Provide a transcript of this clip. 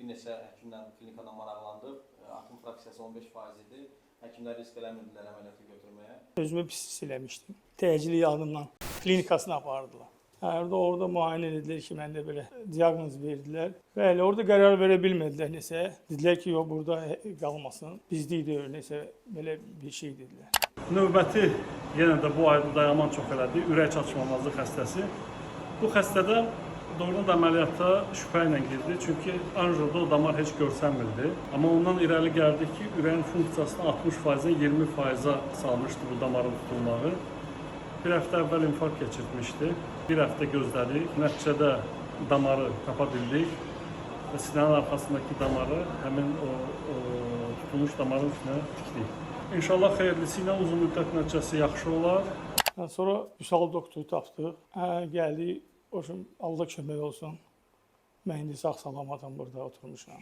bir neçə həkimdən klinikadan maraqlandıq. Akım fraksiyası 15% idi. Həkimlər risk eləmirdilər əməliyyatı götürməyə. Özümü pis hiss eləmişdim. Təcili yardımdan klinikasına apardılar. Orada müayinə edildi ki, məndə belə diaqnoz verdilər. Bəli, orada qərar verə bilmədilər nəsə. Dedilər ki, yox, burada qalmasın. Bizdə deyil, nəsə belə bir şey dedilər. Növbəti yenə də bu ayda dayaman çox elədi, ürək çatışmamazlıq xəstəsi. Bu xəstədə doğrudan da əməliyyata şübhə ilə girdi, çünki anjiyoda o damar heç görsənmirdi. Amma ondan irəli gəldi ki, ürəyin funksiyasını 60%-dən 20%-a salmışdı bu damarın tutulmağı. Bir həftə əvvəl infarkt keçirtmişdi. Bir həftə gözlədik. Nəticədə damarı tapa bildik və sinənin arxasındakı damarı həmin o tutulmuş damarın üstünə tikdik. İnşallah xeyirlisi ilə uzun müddət nəticəsi yaxşı olar. Sonra Vüsal doktoru tapdıq. Gəldi, Allah kömək olsun. Mən indi sağ-salamatam burada oturmuşam.